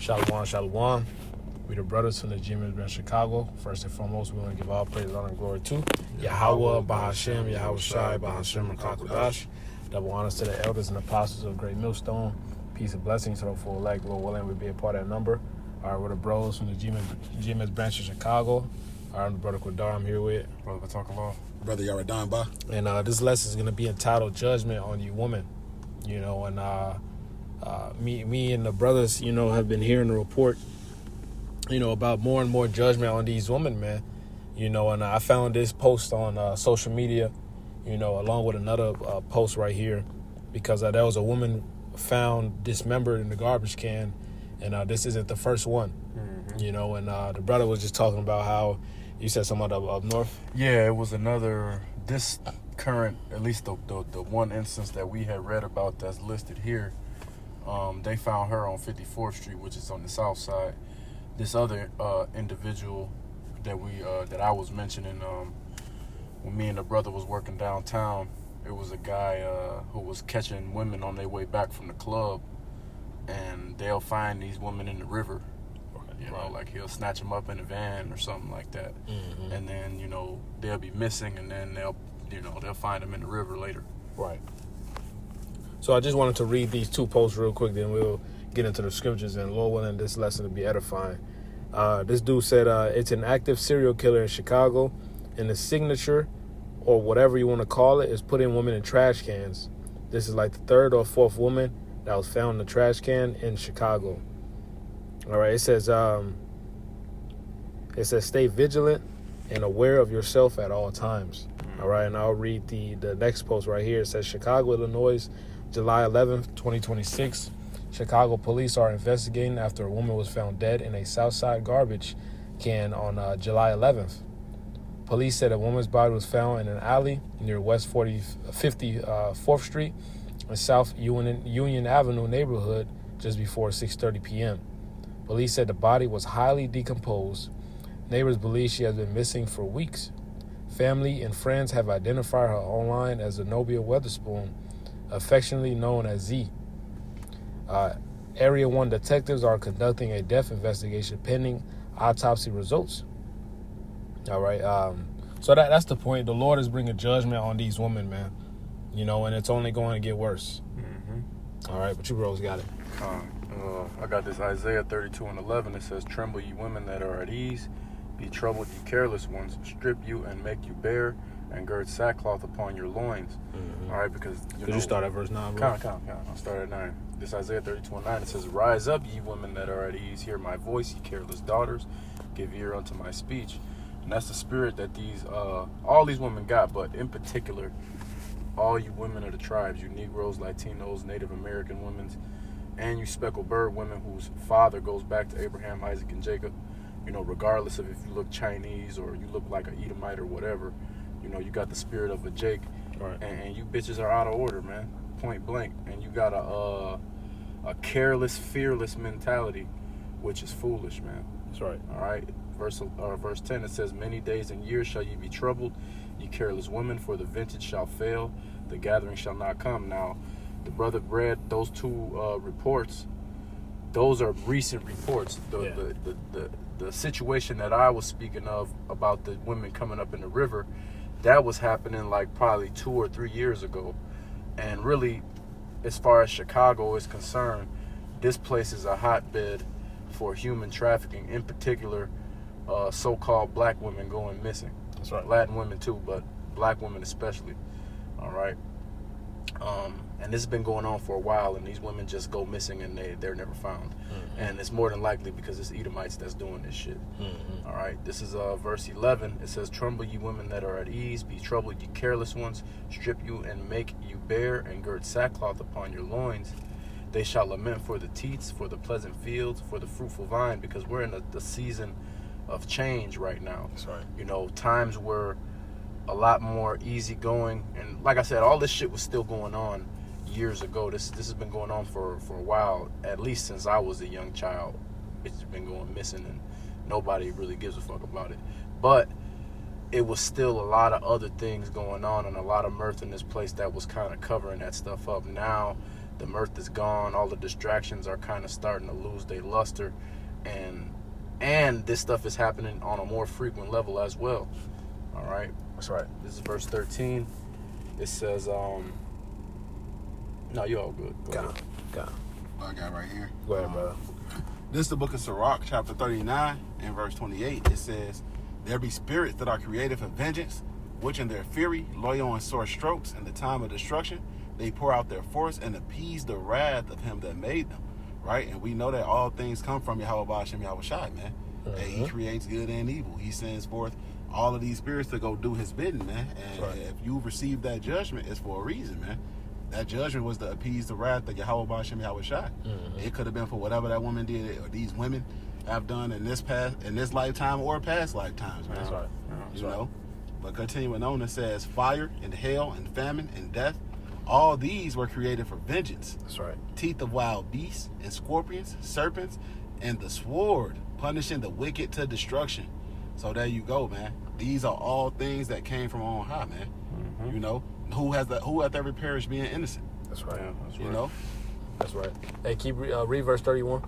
Shalom, shalom. We the brothers from the G-Men's Brand Chicago. First and foremost, we want to give all praise, honor, and glory to Yahweh, Bahashem, Yahweh Shai, Bahashem, and Kakodash. Double honors to the elders and apostles of Great Millstone. Peace and blessings to the full elect. Lord willing, we be a part of that number. All right, we're the bros from the G-Men's Branch of Chicago. All right, I'm the brother Quadar. I'm here with Brother Batakalo. Brother Yaradan Ba. And this lesson is going to be entitled Judgment on You Women. You know, and me and the brothers, you know, have been hearing the report, you know, about more and more judgment on these women, man. You know, and I found this post on social media, you know, along with another post right here, because there was a woman found dismembered in the garbage can, and this isn't the first one. Mm-hmm. You know, and the brother was just talking about how you said something up north. Yeah, it was this current, at least the one instance that we had read about that's listed here. They found her on 54th Street, which is on the south side. This other individual that I was mentioning, when me and the brother was working downtown, it was a guy who was catching women on their way back from the club, and they'll find these women in the river. You know, like he'll snatch them up in a van or something like that, mm-hmm. and then they'll be missing, and then they'll find them in the river later. Right. So I just wanted to read these two posts real quick, then we'll get into the scriptures, and Lord willing, this lesson will be edifying. This dude said it's an active serial killer in Chicago, and the signature, or whatever you want to call it, is putting women in trash cans. This is like the third or fourth woman that was found in the trash can in Chicago. All right, it says stay vigilant and aware of yourself at all times. All right, and I'll read the next post right here. It says Chicago, Illinois, July 11th, 2026. Chicago police are investigating after a woman was found dead in a Southside garbage can on July 11th. Police said a woman's body was found in an alley near West 54th Street and South Union Avenue neighborhood just before 6:30 p.m. Police said the body was highly decomposed. Neighbors believe she has been missing for weeks. Family and friends have identified her online as Zenobia Weatherspoon, affectionately known as Z. Area 1 detectives are conducting a death investigation pending autopsy results. All right. So that's the point. The Lord is bringing judgment on these women, man. You know, and it's only going to get worse. Mm-hmm. All right, but you bros got it. I got this Isaiah 32:11. It says, "Tremble, ye women that are at ease. Be troubled, ye careless ones. Strip you and make you bare, and gird sackcloth upon your loins." Mm-hmm. All right, because you start at verse 9, bro. Count. I'll start at 9. This Isaiah 32:9. It says, "Rise up, ye women that are at ease. Hear my voice, ye careless daughters. Give ear unto my speech." And that's the spirit that all these women got, but in particular, all you women of the tribes, you Negroes, Latinos, Native American women, and you speckled bird women whose father goes back to Abraham, Isaac, and Jacob. You know, regardless of if you look Chinese or you look like an Edomite or whatever, you know, you got the spirit of a Jake. Right. And you bitches are out of order, man. Point blank. And you got a careless, fearless mentality, which is foolish, man. That's right. All right. Verse 10, it says, "Many days and years shall ye be troubled, ye careless women, for the vintage shall fail, the gathering shall not come." Now, the brother read those two reports. Those are recent reports. The situation that I was speaking of about the women coming up in the river, that was happening like probably 2 or 3 years ago. And really, as far as Chicago is concerned, this place is a hotbed for human trafficking, in particular, so-called black women going missing. That's right. Latin women too, but black women especially. All right. And this has been going on for a while, and these women just go missing and they're never found. Mm-hmm. And it's more than likely because it's Edomites that's doing this shit. Mm-hmm. All right, this is verse 11. It says, "Tremble, ye women that are at ease. Be troubled, ye careless ones. Strip you and make you bare, and gird sackcloth upon your loins. They shall lament for the teats, for the pleasant fields, for the fruitful vine," because we're in the season of change right now. That's right. You know, times were a lot more easygoing, and like I said, all this shit was still going on years ago. This has been going on for a while, at least since I was a young child. It's been going missing, and nobody really gives a fuck about it. But it was still a lot of other things going on, and a lot of mirth in this place that was kind of covering that stuff up. Now The mirth is gone. All the distractions are kind of starting to lose their luster, and this stuff is happening on a more frequent level as well. All right. That's right. This is verse 13. It says, no, you're all good. Go ahead. I got right here. Go ahead, brother. This is the book of Sirach, chapter 39, and verse 28. It says, there be spirits that are created for vengeance, which in their fury, loyal and sore strokes, in the time of destruction, they pour out their force and appease the wrath of him that made them. Right? And we know that all things come from Yahweh Hashem Yahushai, man. And he creates good and evil. He sends forth all of these spirits to go do his bidding, man. And if you receive that judgment, it's for a reason, man. That judgment was to appease the wrath of Yahweh Hashem Yahushai. It could have been for whatever that woman did, or these women have done in this lifetime or past lifetimes, man. That's right. You know? But continuing on, it says, fire and hail and famine and death, all these were created for vengeance. That's right. Teeth of wild beasts and scorpions, serpents, and the sword, punishing the wicked to destruction. So there you go, man. These are all things that came from on high, man. You know, who hath every parish being innocent? That's right. You know, that's right. Hey, keep read verse 31.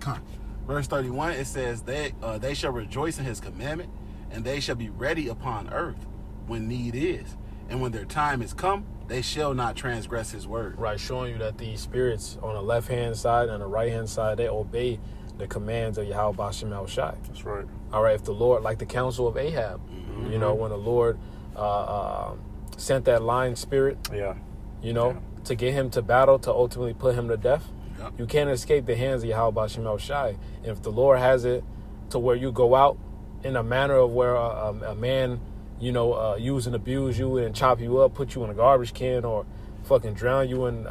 Verse 31, it says they shall rejoice in his commandment, and they shall be ready upon earth when need is, and when their time is come, they shall not transgress his word. Right, showing you that these spirits on the left hand side and the right hand side, they obey the commands of Yahweh Hashem Yahushai. That's right. All right, if the Lord, like the council of Ahab, you know, when the Lord sent that lying spirit, you know, to get him to battle, to ultimately put him to death, you can't escape the hands of Yahweh Hashem Yahushai. And if the Lord has it to where you go out in a manner of where a man, you know, use and abuse you and chop you up, put you in a garbage can, or fucking drown you in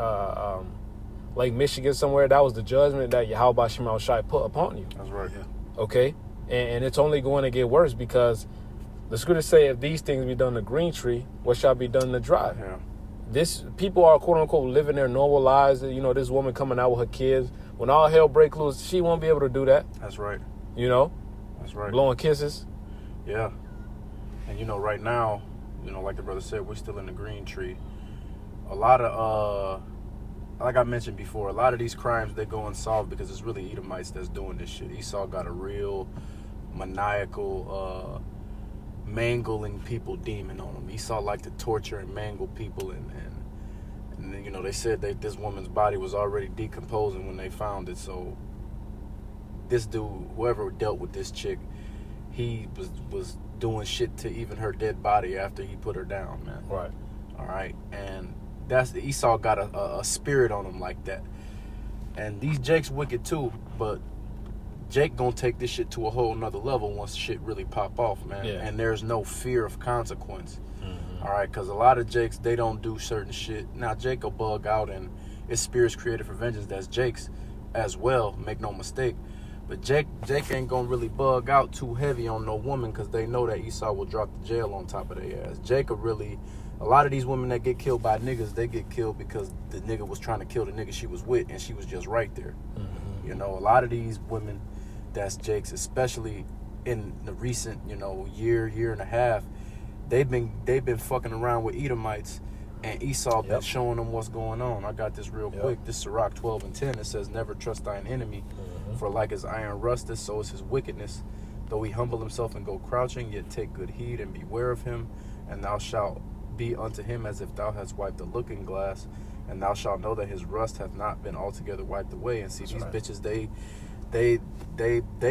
Lake Michigan somewhere, that was the judgment that Yahweh Hashem Yahushai put upon you. That's right. Okay? And it's only going to get worse, because the scriptures say, if these things be done to green tree, what shall be done to dry? This people are quote unquote living their normal lives. You know, this woman coming out with her kids. When all hell break loose, she won't be able to do that. That's right. You know? That's right. Blowing kisses. Yeah. And you know, right now, you know, like the brother said, we're still in the green tree. A lot of like I mentioned before, a lot of these crimes, they go unsolved because it's really Edomites that's doing this shit. Esau got a real maniacal mangling people demon on him. Esau liked to torture and mangle people, and you know, they said that this woman's body was already decomposing when they found it. So this dude, whoever dealt with this chick, he was doing shit to even her dead body after he put her down, man. Right. All right. And that's Esau got a spirit on him like that. And these Jake's wicked too, but Jake gonna take this shit to a whole nother level once shit really pop off, man. Yeah. And there's no fear of consequence. All right, because a lot of Jakes, they don't do certain shit. Now Jake will bug out, and it's spirits created for vengeance. That's Jake's as well. Make no mistake. But Jake ain't gonna really bug out too heavy on no woman, because they know that Esau will drop the jail on top of their ass. Jake will really. A lot of these women that get killed by niggas, they get killed because the nigga was trying to kill the nigga she was with, and she was just right there. You know, a lot of these women that's Jake's, especially in the recent, you know, year and a half, they've been fucking around with Edomites, and Esau been showing them what's going on. I got this real quick. This is Sirach 12:10. It says, never trust thine enemy, for like as iron rusteth, so is his wickedness. Though he humble himself and go crouching, yet take good heed and beware of him, and thou shalt be unto him as if thou hadst wiped a looking glass, and thou shalt know that his rust hath not been altogether wiped away. And see, these bitches, they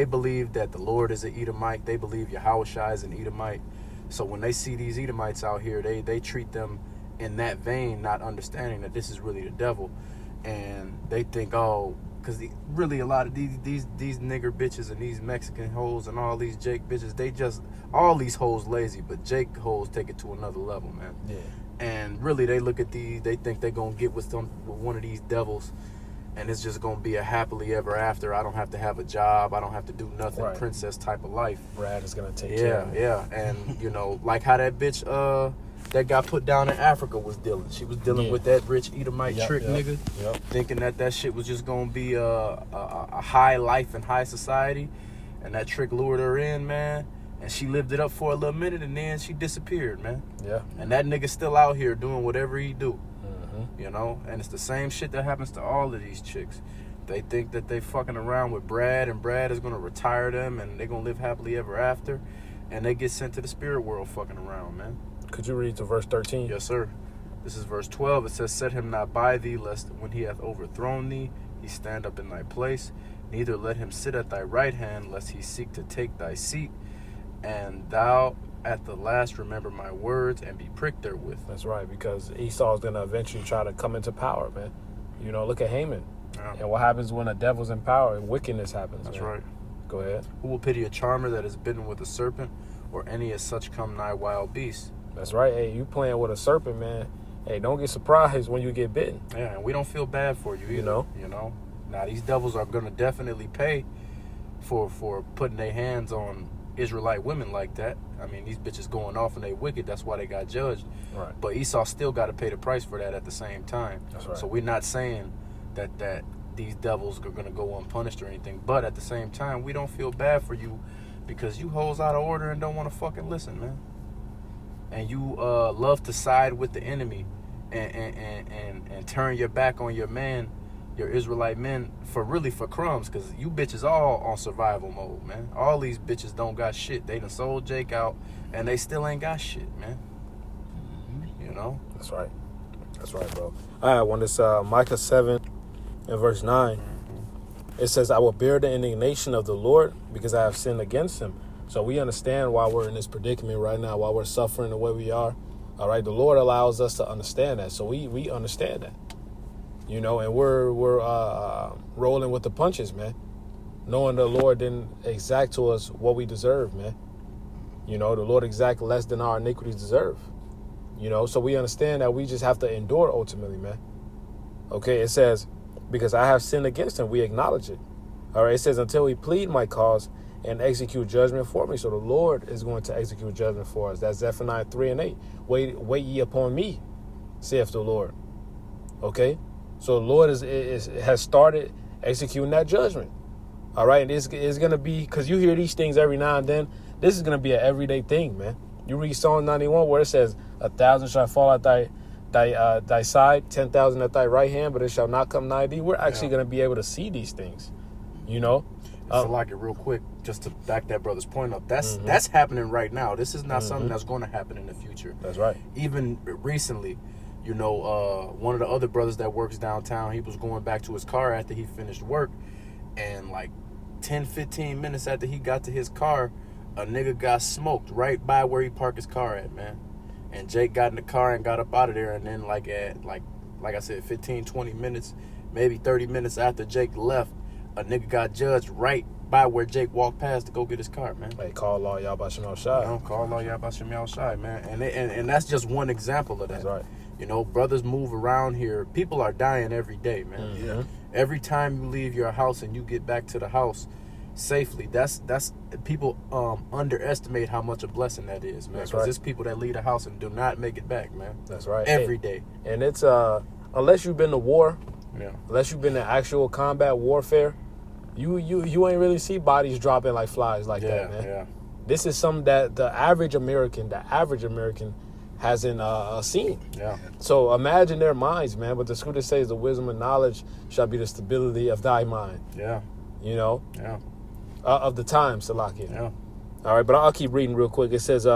believe that the Lord is an Edomite. They believe Yahushua is an Edomite. So when they see these Edomites out here, they treat them in that vein, not understanding that this is really the devil. And they think, oh, because really a lot of these nigger bitches and these Mexican hoes and all these Jake bitches, all these hoes lazy, but Jake hoes take it to another level, man. Yeah. And really they look at these, they think they're going to get with one of these devils, and it's just going to be a happily ever after. I don't have to have a job. I don't have to do nothing. Right. Princess type of life. Brad is going to take care of it. Yeah. And, you know, like how that bitch that got put down in Africa was dealing. She was dealing with that rich Edomite nigga, thinking that shit was just going to be a high life and high society. And that trick lured her in, man. And she lived it up for a little minute, and then she disappeared, man. Yeah. And that nigga still out here doing whatever he do. You know, and it's the same shit that happens to all of these chicks. They think that they fucking around with Brad, and Brad is gonna retire them, and they're gonna live happily ever after, and they get sent to the spirit world fucking around, man. Could you read to verse 13? Yes, sir. This is verse 12. It says, "Set him not by thee, lest when he hath overthrown thee, he stand up in thy place. Neither let him sit at thy right hand, lest he seek to take thy seat. And thou at the last remember my words, and be pricked therewith." That's right, because Esau's going to eventually try to come into power, man. You know, look at Haman. Yeah. And what happens when the devil's in power? Wickedness happens. That's man. right. Go ahead. "Who will pity a charmer that is bitten with a serpent, or any as such come nigh wild beasts?" That's right. Hey, you playing with a serpent, man. Hey, don't get surprised when you get bitten. Yeah, and we don't feel bad for you either. You know? Now these devils are gonna definitely pay for putting their hands on Israelite women like that. I mean, these bitches going off and they wicked. That's why they got judged. Right. But Esau still got to pay the price for that at the same time. That's right. So we're not saying that these devils are gonna go unpunished or anything. But at the same time, we don't feel bad for you because you hoes out of order and don't want to fucking listen, man. And you love to side with the enemy and turn your back on your man, your Israelite men, for crumbs, because you bitches all on survival mode, man. All these bitches don't got shit. They done sold Jake out, and they still ain't got shit, man. You know? That's right. That's right, bro. All right, when it's Micah 7 and verse 9, it says, "I will bear the indignation of the Lord because I have sinned against him." So we understand why we're in this predicament right now, why we're suffering the way we are. All right, the Lord allows us to understand that, so we understand that, you know, and we're rolling with the punches, man, knowing the Lord didn't exact to us what we deserve, man. You know, the Lord exact less than our iniquities deserve. You know, so we understand that we just have to endure ultimately, man. Okay, it says, "Because I have sinned against him," we acknowledge it. All right, it says, "Until he plead my cause and execute judgment for me." So the Lord is going to execute judgment for us. That's Zephaniah 3 and 8. Wait ye upon me, saith the Lord. Okay? So the Lord has started executing that judgment. All right? And it's going to be, because you hear these things every now and then, this is going to be an everyday thing, man. You read Psalm 91 where it says, 1,000 shall fall at thy side, 10,000 at thy right hand, but it shall not come nigh thee. We're actually going to be able to see these things, you know? So like it real quick, just to back that brother's point up, that's happening right now. This is not something that's going to happen in the future. That's right. Even recently, you know, one of the other brothers that works downtown, he was going back to his car after he finished work, and like 10-15 minutes after he got to his car, a nigga got smoked right by where he parked his car at, man. And Jake got in the car and got up out of there, and then like I said, 15-20 minutes, maybe 30 minutes after Jake left, a nigga got judged right by where Jake walked past to go get his car, man. Hey, call law, y'all about Shemal Shai. You know, call law, y'all about Shemal Shai, man. And that's just one example of that. That's right. You know, brothers move around here. People are dying every day, man. Yeah. Every time you leave your house and you get back to the house safely, that's people underestimate how much a blessing that is, man. That's Because right. there's people that leave the house and do not make it back, man. That's right. Every day. And it's unless you've been to war, Yeah. unless you've been to actual combat warfare, you ain't really see bodies dropping like flies like that, man. Yeah. This is something that the average American hasn't seen. Yeah. So imagine their minds, man. But the scripture says the wisdom and knowledge shall be the stability of thy mind. Yeah. You know, Yeah. of the time, Salakia. Yeah. All right, but I'll keep reading real quick. It says,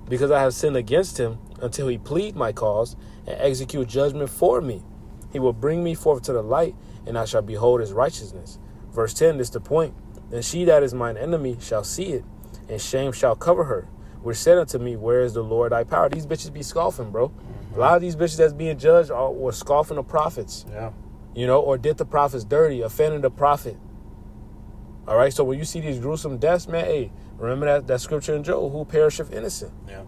because I have sinned against him until he plead my cause and execute judgment for me. He will bring me forth to the light, and I shall behold his righteousness. Verse 10, this is the point. Then she that is mine enemy shall see it, and shame shall cover her, which said unto me, where is the Lord thy power? These bitches be scoffing, bro. A lot of these bitches that's being judged were scoffing the prophets, Yeah. you know, or did the prophets dirty, offended the prophet. All right, so when you see these gruesome deaths, man, hey, remember that scripture in Job, who perisheth innocent. Yeah.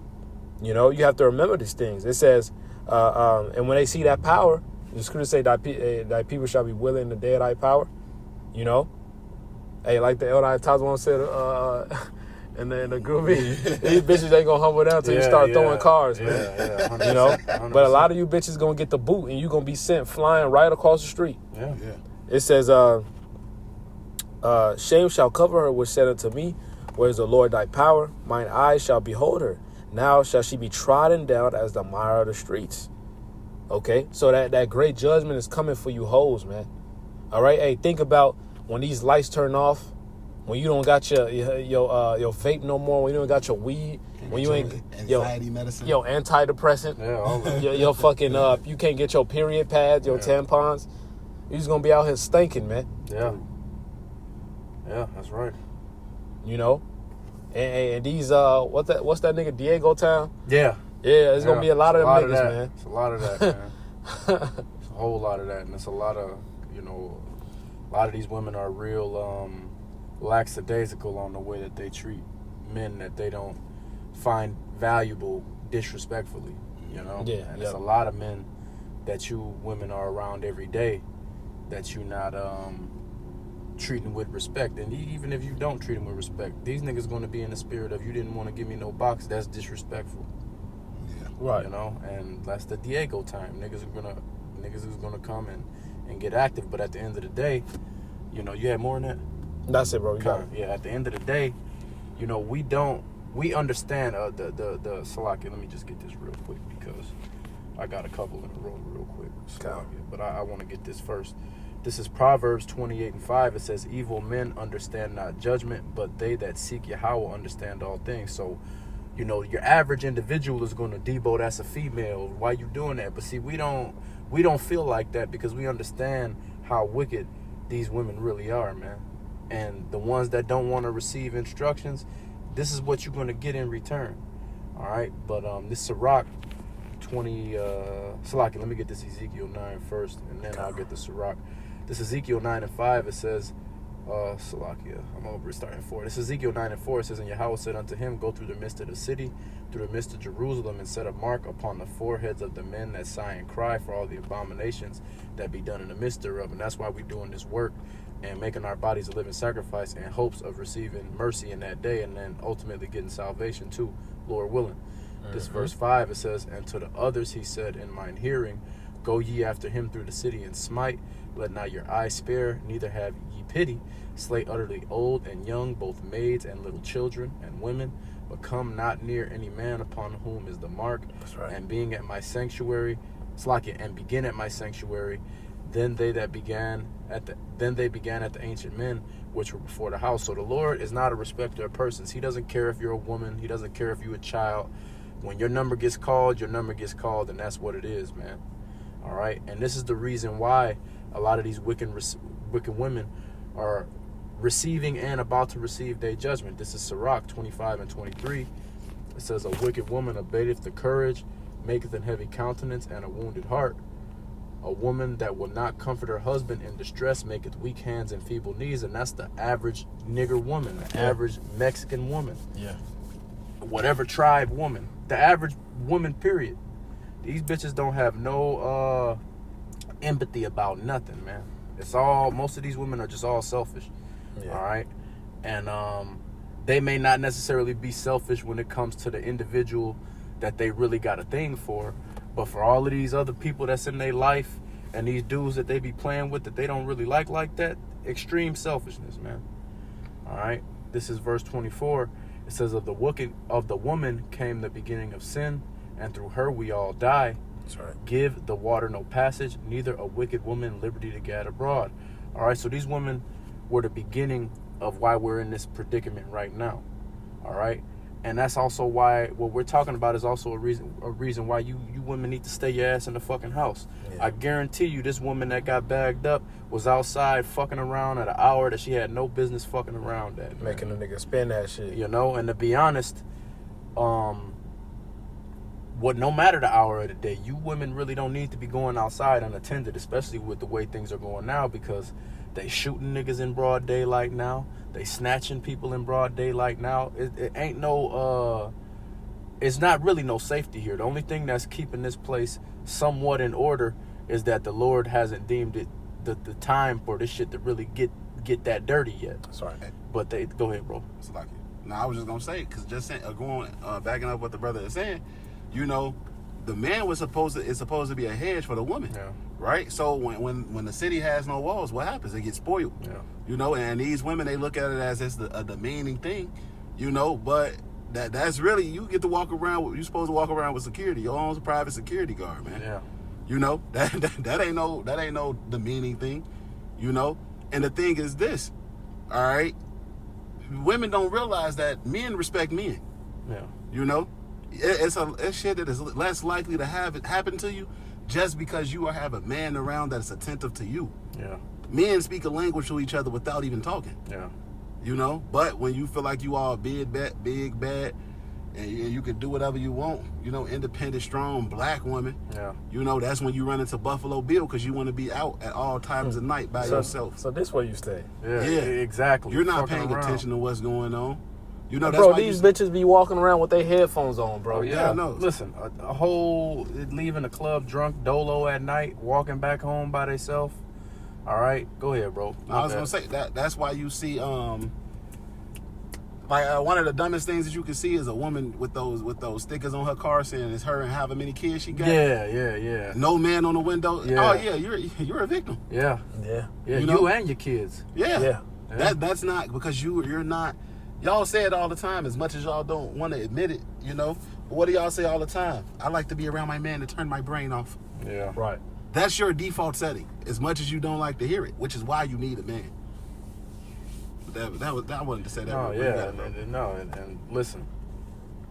You know, you have to remember these things. It says, and when they see that power, the scripture say, thy people shall be willing in the day of thy power. You know? Hey, like the Elder Tazwan said in the groovy, these bitches ain't gonna humble down till you start throwing cars, man. Yeah, 100%, You know? 100%. But a lot of you bitches gonna get the boot and you gonna be sent flying right across the street. Yeah. Yeah. It says, shame shall cover her, which said unto me, where is the Lord thy power? Mine eyes shall behold her. Now shall she be trodden down as the mire of the streets. Okay, so that great judgment is coming for you hoes, man. All right, hey, think about when these lights turn off, when you don't got your vape no more, when you don't got your weed, when you ain't anxiety medicine, antidepressant, Yeah, all that. your fucking you can't get your period pads, your tampons, you just gonna be out here stinking, man. Yeah. Yeah, that's right. You know, and these what's that nigga Diego Town? Yeah. Yeah, there's gonna be a lot of them niggas, that. man. It's a lot of that, man. It's a whole lot of that, and it's a lot of, a lot of these women are real lackadaisical on the way that they treat men that they don't find valuable disrespectfully, Yeah, and it's a lot of men that you women are around every day that you not treating with respect. And even if you don't treat them with respect, these niggas going to be in the spirit of, you didn't want to give me no box, that's disrespectful. Yeah. Right. And that's the Diego time. Niggas is gonna come and get active. But at the end of the day, you had more than that. That's it, bro. You got it. Yeah, at the end of the day, we understand the Salakia. Let me just get this real quick because I got a couple in a row real quick. Salakia, but I want to get this first. This is Proverbs 28:5. It says, "Evil men understand not judgment, but they that seek Yahweh understand all things." So, your average individual is going to debo, that's a female. Why you doing that? But see, we don't feel like that because we understand how wicked these women really are, man. And the ones that don't want to receive instructions, this is what you're going to get in return. All right, but this Sirach 20. Salaki, let me get this Ezekiel 9 first, and then I'll get the Sirach. This Ezekiel 9:5. It says, Salakia, I'm over starting 4. This is Ezekiel 9:4. It says, "And Yahweh said unto him, Go through the midst of the city, through the midst of Jerusalem, and set a mark upon the foreheads of the men that sigh and cry for all the abominations that be done in the midst thereof." And that's why we're doing this work and making our bodies a living sacrifice in hopes of receiving mercy in that day, and then ultimately getting salvation too, Lord willing. This verse 5, it says, "And to the others he said in mine hearing, Go ye after him through the city and smite. Let not your eyes spare, neither have ye pity. Slay utterly old and young, both maids and little children and women. But come not near any man upon whom is the mark. That's right. And being at my sanctuary, and begin at my sanctuary. Then they began at the ancient men which were before the house." So the Lord is not a respecter of persons. He doesn't care if you're a woman. He doesn't care if you're a child. When your number gets called, your number gets called, and that's what it is, man. All right, and this is the reason why a lot of these wicked women are receiving and about to receive their judgment. This is Sirach 25:23. It says, "A wicked woman abateth the courage, maketh an heavy countenance and a wounded heart. A woman that will not comfort her husband in distress maketh weak hands and feeble knees." And that's the average nigger woman, the average Mexican woman, whatever tribe woman, the average woman, period. These bitches don't have no empathy about nothing, man. It's all, most of these women are just all selfish. Yeah. All right. And they may not necessarily be selfish when it comes to the individual that they really got a thing for, but for all of these other people that's in their life and these dudes that they be playing with that they don't really like that, extreme selfishness, man. All right. This is verse 24. It says, "Of the woman came the beginning of sin, and through her we all die. That's right. Give the water no passage, neither a wicked woman liberty to gad abroad." All right, so these women were the beginning of why we're in this predicament right now. All right, and that's also why what we're talking about is also a reason why you women need to stay your ass in the fucking house. Yeah. I guarantee you, this woman that got bagged up was outside fucking around at an hour that she had no business fucking around at, man. Making a nigga spin that shit. And to be honest, no matter the hour of the day, you women really don't need to be going outside unattended, especially with the way things are going now, because they shooting niggas in broad daylight now. They snatching people in broad daylight now. It ain't no, it's not really no safety here. The only thing that's keeping this place somewhat in order is that the Lord hasn't deemed it the time for this shit to really get that dirty yet. That's right. But go ahead, bro. Salaki. Now I was just gonna say, because backing up what the brother is saying, the man is supposed to be a hedge for the woman, right? So when the city has no walls, what happens? It gets spoiled, And these women, they look at it as it's a demeaning thing, But that's really, you get to walk around. You're supposed to walk around with security, your own private security guard, man. Yeah. You know, that ain't no demeaning thing, you know. And the thing is this, all right, women don't realize that men respect men. Yeah. You know, it's shit that is less likely to have it happen to you just because you have a man around that is attentive to you. Yeah. Men speak a language to each other without even talking. Yeah. You know, but when you feel like you all big, bad, and you can do whatever you want, you know, independent, strong, black woman, Yeah. you know, that's when you run into Buffalo Bill because you want to be out at all times of night by yourself. So this where you stay. Yeah. Exactly. You're not Fucking paying around. attention to what's going on. You know, that's Bro, why these bitches be walking around with their headphones on, bro. Oh, Yeah, yeah. I know. Listen, a whole leaving the club drunk, dolo at night, walking back home by themselves. All right, go ahead, bro. I was gonna say that's why you see like one of the dumbest things that you can see is a woman with those stickers on her car saying it's her and however many kids she got. Yeah. No man on the window. Yeah. Oh yeah, you're a victim. Yeah. Yeah. Yeah, You know? and your kids. Yeah. Yeah. That's not because you're not. Y'all say it all the time as much as y'all don't want to admit it, you know. But what do y'all say all the time? I like to be around my man to turn my brain off. Yeah. Right. That's your default setting, as much as you don't like to hear it, which is why you need a man. I wanted to say that. No, real yeah, quick. and listen,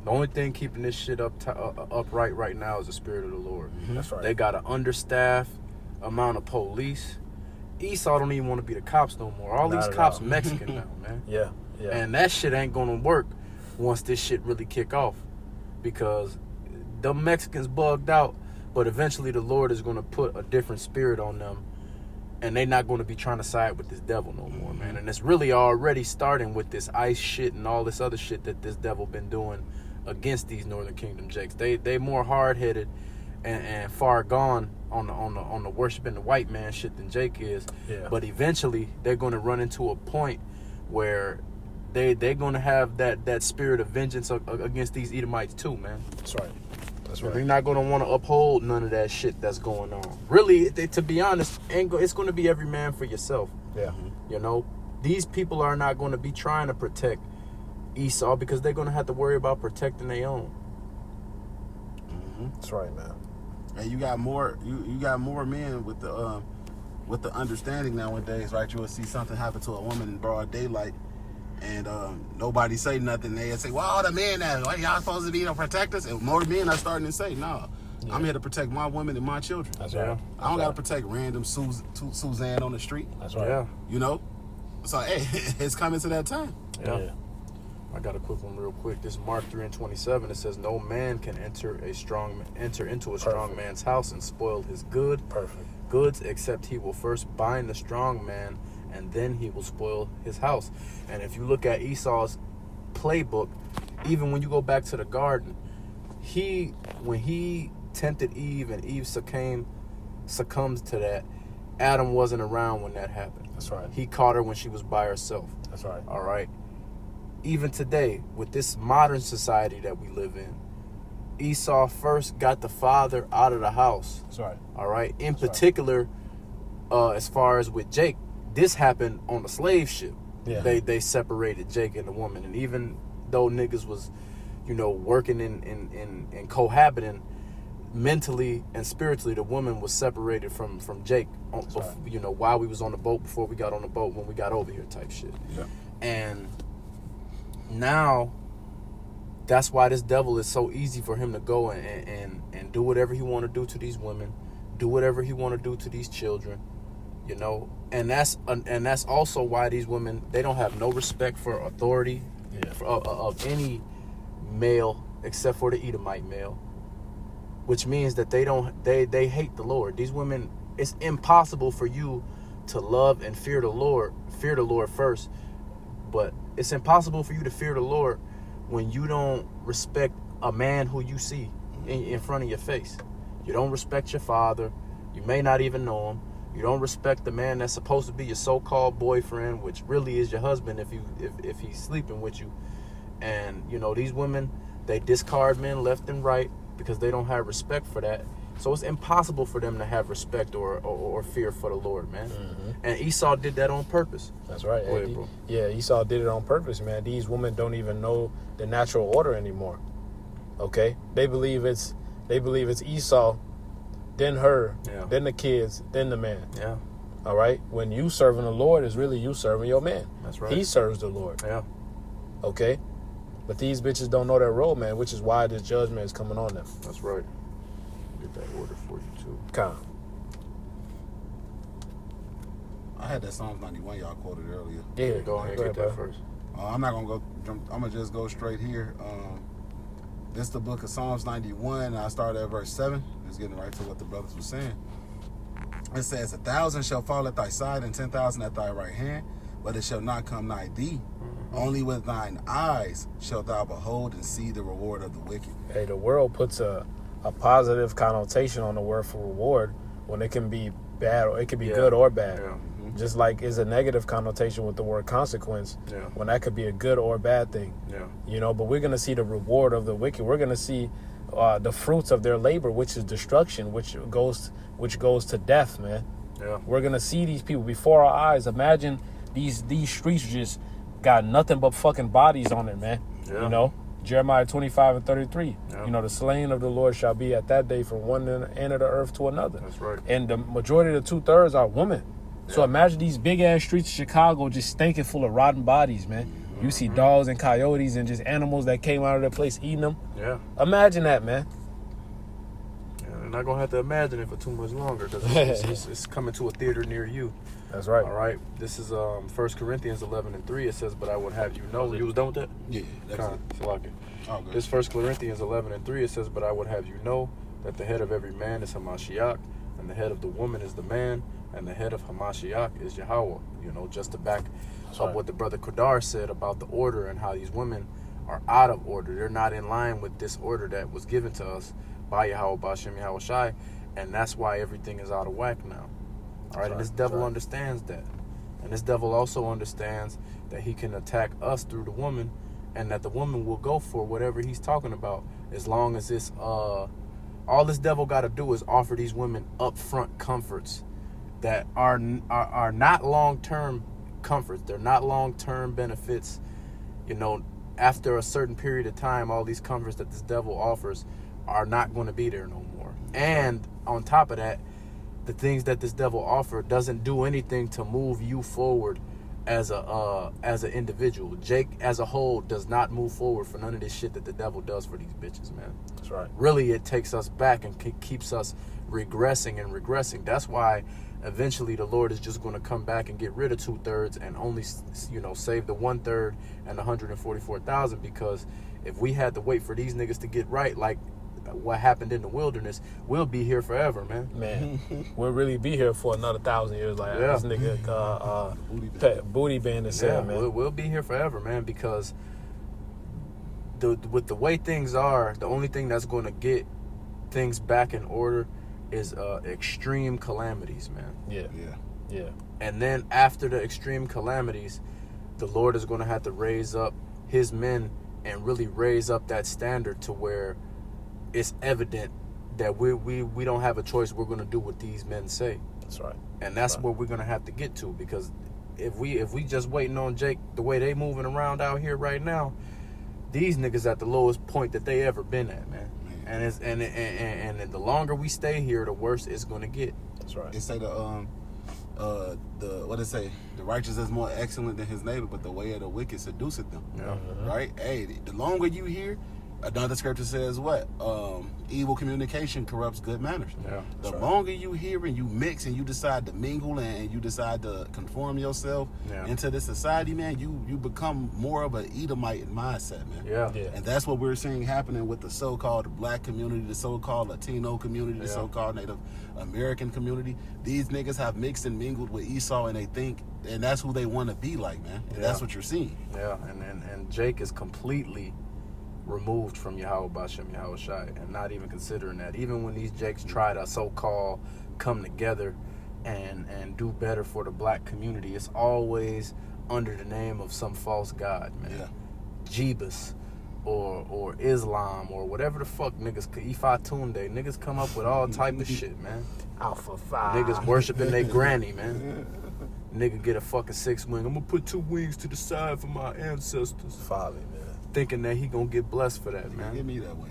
the only thing keeping this shit upright right now is the spirit of the Lord. That's right. They got an understaffed amount of police. Esau don't even want to be the cops no more. All Not these at cops all. Mexican now, man. Yeah. And that shit ain't gonna work once this shit really kick off, because the Mexicans bugged out, but eventually the Lord is gonna put a different spirit on them, and they're not gonna be trying to side with this devil no more, man. And it's really already starting with this ICE shit and all this other shit that this devil been doing against these Northern Kingdom Jakes. They more hard headed and far gone on the worshiping the white man shit than Jake is. Yeah. But eventually they're gonna run into a point where they're gonna have that spirit of vengeance against these Edomites too, man. That's right. That's They're right. not gonna want to uphold none of that shit that's going on. Really, to be honest, it's gonna be every man for yourself. Yeah. You know, these people are not gonna be trying to protect Esau because they're gonna have to worry about protecting their own. That's right, man. And you got more men with the understanding nowadays, right? You will see something happen to a woman in broad daylight, and nobody say nothing. They say, "Well, all the men now, what, y'all supposed to be to protect us?" And more men are starting to say, "No, I'm here to protect my women and my children. That's Yeah. right. I don't got to protect random Suzanne on the street." That's right. Yeah, You know, so hey, it's coming to that time. yeah. I got a quick one real quick. This is Mark 3:27. It says, "No man can enter into a strong Perfect. man's house and spoil his goods, except he will first bind the strong man, and then he will spoil his house." And if you look at Esau's playbook, even when you go back to the garden, when he tempted Eve and Eve succumbs to that, Adam wasn't around when that happened. That's right. He caught her when she was by herself. That's right. All right. Even today, with this modern society that we live in, Esau first got the father out of the house. That's right. All right. In That's right. particular, as far as with Jake, this happened on the slave ship. Yeah. They separated Jake and the woman, and even though niggas was, working and cohabiting, mentally and spiritually, the woman was separated from Jake. While we was on the boat, before we got on the boat, when we got over here, type shit. Yeah. And now, that's why this devil is so easy for him to go and do whatever he want to do to these women, do whatever he want to do to these children, and that's also why these women, they don't have no respect for authority of any male except for the Edomite male, which means that they hate the Lord. These women, it's impossible for you to love and fear the Lord first, but it's impossible for you to fear the Lord when you don't respect a man who you see in front of your face. You don't respect your father. You may not even know him. You don't respect the man that's supposed to be your so-called boyfriend, which really is your husband if he's sleeping with you. And, these women, they discard men left and right because they don't have respect for that. So it's impossible for them to have respect or fear for the Lord, man. Mm-hmm. And Esau did that on purpose. That's right. Go ahead, bro. Yeah, Esau did it on purpose, man. These women don't even know the natural order anymore. Okay? They believe it's Esau then her, Yeah. then the kids, then the man. Yeah. All right? When you serving the Lord, is really you serving your man. That's right. He serves the Lord. Yeah. Okay? But these bitches don't know their role, man, which is why this judgment is coming on them. That's right. Get that order for you too. Con. I had that Psalms 91 y'all quoted earlier. Yeah, Go ahead and get that bro. first. I'm not gonna go. I'm gonna just go straight here. This is the book of Psalms 91. And I started at verse 7. Just getting right to what the brothers were saying. It says, 1,000 shall fall at thy side, and 10,000 at thy right hand, but it shall not come nigh thee. Only with thine eyes shalt thou behold and see the reward of the wicked. Hey, the world puts a positive connotation on the word for reward when it can be bad, or it can be Yeah. good or bad. Yeah. Just like is a negative connotation with the word consequence, Yeah. when that could be a good or bad thing. Yeah. You know, but we're going to see the reward of the wicked. We're going to see the fruits of their labor, which is destruction, which goes to death, man. Yeah. We're going to see these people before our eyes. Imagine these streets just got nothing but fucking bodies on it, man. Yeah. You know, Jeremiah 25:33. Yeah. You know, the slain of the Lord shall be at that day from one end of the earth to another. That's right. And the majority of the 2/3 are women. So Yeah. imagine these big ass streets of Chicago just stinking full of rotten bodies, man. You see dogs and coyotes and just animals that came out of their place eating them. Yeah. Imagine that, man. Yeah. They're not gonna have to imagine it for too much longer because it's coming to a theater near you. That's right. All right. This is 1 Corinthians 11:3. It says, "But I would have you know." You was done with that? Yeah, that's Con, it. Salaki. Oh, good. This 1 Corinthians 11:3. It says, "But I would have you know that the head of every man is Hamashiach, and the head of the woman is the man, and the head of Hamashiach is Yahweh." You know, just to back up right. what the brother Kodar said about the order and how these women are out of order. They're not in line with this order that was given to us by Yahweh Bashem Yahweh Shai, and that's why everything is out of whack now. All right, and this devil understands that. And this devil also understands that he can attack us through the woman, and that the woman will go for whatever he's talking about, as long as it's all this devil got to do is offer these women upfront comforts that are not long-term comforts. They're not long-term benefits. You know, after a certain period of time, all these comforts that this devil offers are not going to be there no more. And on top of that, the things that this devil offer doesn't do anything to move you forward as an individual. Jake as a whole does not move forward for none of this shit that the devil does for these bitches, man. That's right. Really, it takes us back and keeps us regressing and regressing. That's why eventually the Lord is just going to come back and get rid of 2/3 and only, you know, save the 1/3 and 144,000, because if we had to wait for these niggas to get right, like what happened in the wilderness, we'll be here forever, man. Man, we'll really be here for another 1,000 years, like Yeah. this nigga Booty Bandit said, man. We'll be here forever, man, because with the way things are, the only thing that's going to get things back in order is extreme calamities, man. Yeah, Yeah. yeah. And then after the extreme calamities, the Lord is going to have to raise up his men and really raise up that standard to where it's evident that we don't have a choice. We're going to do what these men say. That's right. And that's Right. where we're going to have to get to, because if we just waiting on Jake the way they moving around out here right now, these niggas at the lowest point that they ever been at, man. And it's and the longer we stay here, the worse it's going to get. That's right. It say the what it say? The righteous is more excellent than his neighbor, but the way of the wicked seduceth them. Yeah. Right? Hey, the longer you hear, another scripture says what? Evil communication corrupts good manners. Yeah. The right. longer you hear and you mix and you decide to mingle and you decide to conform yourself Yeah. into this society, man, you become more of an Edomite mindset, man. Yeah. Yeah. And that's what we're seeing happening with the so-called black community, the so-called Latino community, the Yeah. so-called Native American community. These niggas have mixed and mingled with Esau, and they think, and that's who they want to be like, man. And that's Yeah. what you're seeing. Yeah, and Jake is completely removed from Yahweh Bashem Yahweh Shai, and not even considering that. Even when these Jakes try to so-called come together and do better for the black community, it's always under the name of some false god, man. Yeah. Jeebus or Islam or whatever the fuck niggas, Ifa Tunde, niggas come up with all type of shit, man. Alpha 5. Niggas worshiping their granny, man. Nigga get a fucking 6-wing. I'm gonna put 2 wings to the side for my ancestors. Folly, man. Thinking that he gonna get blessed for that, Give man. me that way.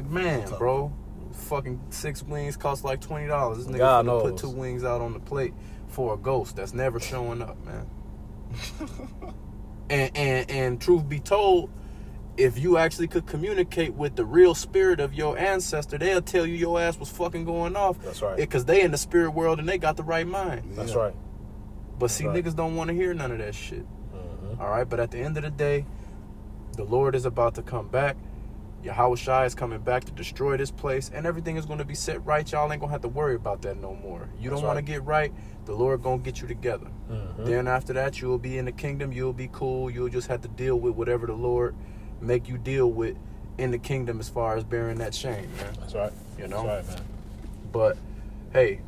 Man, bro. fucking 6 wings cost like $20. This nigga God finna put knows. 2 wings out on the plate for a ghost that's never showing up, man. and truth be told, if you actually could communicate with the real spirit of your ancestor, they'll tell you your ass was fucking going off. That's right. Because they in the spirit world and they got the right mind. That's right. But see, right. niggas don't want to hear none of that shit. Mm-hmm. All right, but at the end of the day, the Lord is about to come back. Yahweh Shai is coming back to destroy this place, and everything is going to be set right. Y'all ain't going to have to worry about that no more. You That's don't want to right. get right, the Lord going to get you together. Mm-hmm. Then after that, you'll be in the kingdom. You'll be cool. You'll just have to deal with whatever the Lord make you deal with in the kingdom as far as bearing that shame, man. That's right. You know? That's right, man. But, hey,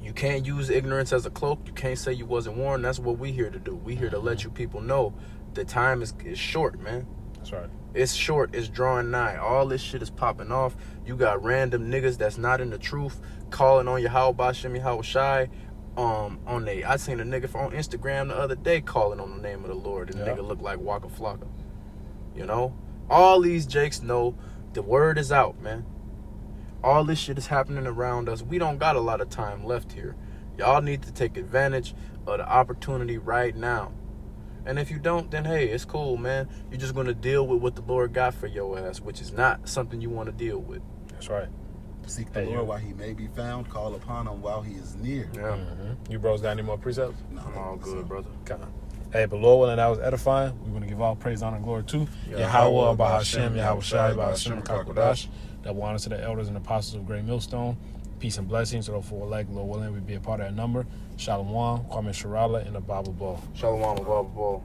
you can't use ignorance as a cloak. You can't say you wasn't warned. That's what we here to do. We here to let you people know the time is short, man. That's right. It's short. It's drawing nigh. All this shit is popping off. You got random niggas that's not in the truth calling on Yahweh Bashem Yahweh Shai. I seen a nigga on Instagram the other day calling on the name of the Lord. And the Yeah. nigga looked like Waka Flocka. You know? All these jakes know the word is out, man. All this shit is happening around us. We don't got a lot of time left here. Y'all need to take advantage of the opportunity right now. And if you don't, then hey, it's cool, man. You're just going to deal with what the Lord got for your ass, which is not something you want to deal with. That's right. Seek the Hey, Lord you- while he may be found. Call upon him while he is near. Yeah. Mm-hmm. You bros got any more precepts? No, I'm all good, brother. Okay. Hey, but Lord willing, that was edifying. We're going to give all praise, honor, and glory to Yahweh, Bahashem, Yahweh Shai, Bahashem, Kakodash. Double honor to the elders and apostles of Great Millstone. Peace and blessings to the full elect. Lord willing, we be a part of that number. Shalom, Kwame Sharala, and the Bible Ball. Shalom, Baba Ball.